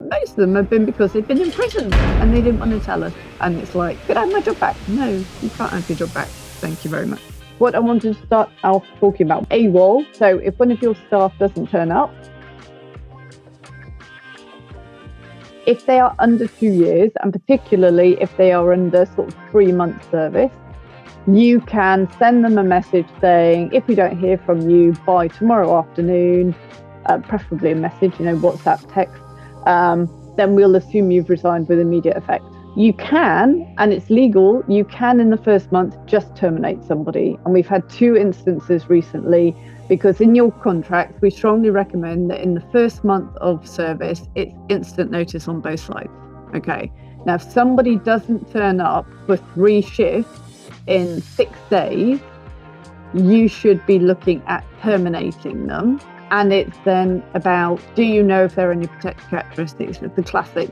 most of them have been because they've been in prison and they didn't want to tell us. And it's like, could I have my job back? No, you can't have your job back. Thank you very much. What I wanted to start off talking about, AWOL. So if one of your staff doesn't turn up, if they are under 2 years, and particularly if they are under sort of 3-month service, you can send them a message saying, if we don't hear from you by tomorrow afternoon, preferably a message, WhatsApp, text, then we'll assume you've resigned with immediate effect. You can, and it's legal, you can in the first month just terminate somebody. And we've had 2 instances recently, because in your contract, we strongly recommend that in the first month of service, it's instant notice on both sides. Okay. Now, if somebody doesn't turn up for 3 shifts in 6 days, you should be looking at terminating them. And it's then about, do you know if there are any protected characteristics? It's the classic,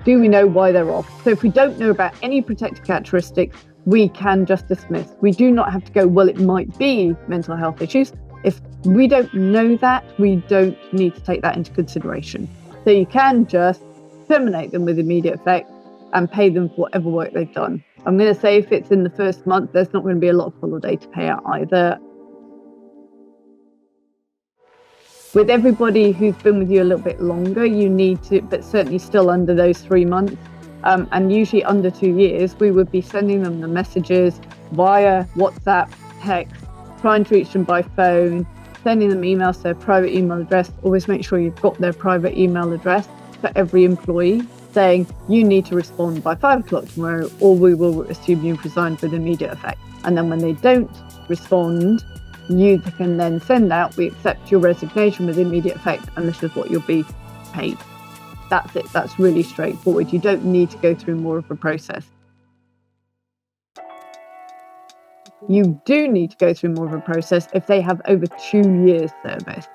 do we know why they're off? So if we don't know about any protected characteristics, we can just dismiss. We do not have to go, well, it might be mental health issues. If we don't know that, we don't need to take that into consideration. So you can just terminate them with immediate effect and pay them for whatever work they've done. I'm going to say if it's in the first month, there's not going to be a lot of holiday to pay out either. With everybody who's been with you a little bit longer, you need to, but certainly still under those 3 months, and usually under 2 years, we would be sending them the messages via WhatsApp, text, trying to reach them by phone, sending them emails to their private email address. Always make sure you've got their private email address for every employee, saying you need to respond by 5 o'clock tomorrow, or we will assume you've resigned with immediate effect. And then when they don't respond, you can then send out, we accept your resignation with immediate effect, and this is what you'll be paid. That's it. That's really straightforward. You don't need to go through more of a process. You do need to go through more of a process if they have over 2 years service,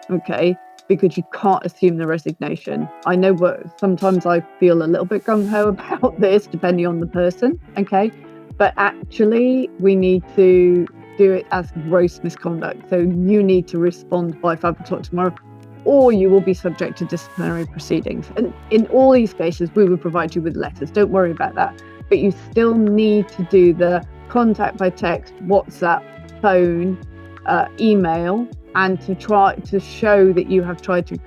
okay? Because you can't assume the resignation. I know sometimes I feel a little bit gung-ho about this, depending on the person, okay? But actually, we need to do it as gross misconduct. So you need to respond by 5 o'clock tomorrow, or you will be subject to disciplinary proceedings. And in all these cases, we will provide you with letters. Don't worry about that. But you still need to do the contact by text, WhatsApp, phone, email, and to try to show that you have tried to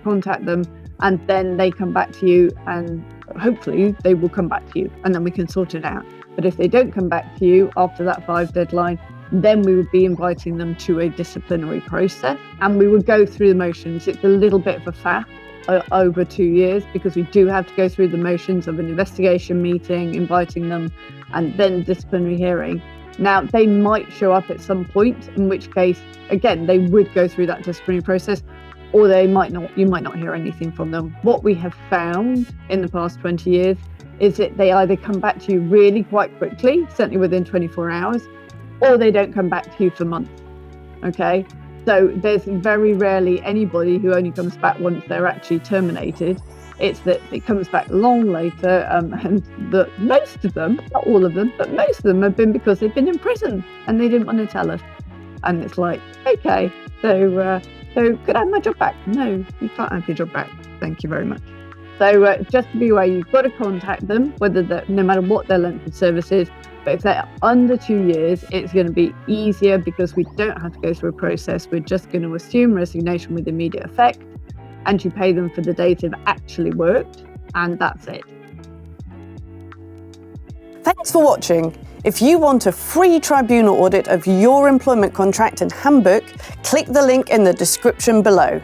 contact them, and then they come back to you, and hopefully they will come back to you, and then we can sort it out. But if they don't come back to you after that 5 deadline, then we would be inviting them to a disciplinary process, and we would go through the motions. It's a little bit of a faff over 2 years, because we do have to go through the motions of an investigation meeting, inviting them, and then disciplinary hearing. Now, they might show up at some point, in which case, again, they would go through that disciplinary process, or they might not. You might not hear anything from them. What we have found in the past 20 years is that they either come back to you really quite quickly, certainly within 24 hours, or they don't come back to you for months, okay? So there's very rarely anybody who only comes back once they're actually terminated. It's that it comes back long later, and that most of them, not all of them, but most of them have been because they've been in prison and they didn't want to tell us. And it's like, okay, so could I have my job back? No, you can't have your job back. Thank you very much. So just to be aware, you've got to contact them, no matter what their length of service is. But if they're under 2 years, it's going to be easier because we don't have to go through a process. We're just going to assume resignation with immediate effect, and you pay them for the days they've actually worked, and that's it. Thanks for watching. If you want a free tribunal audit of your employment contract and handbook, click the link in the description below.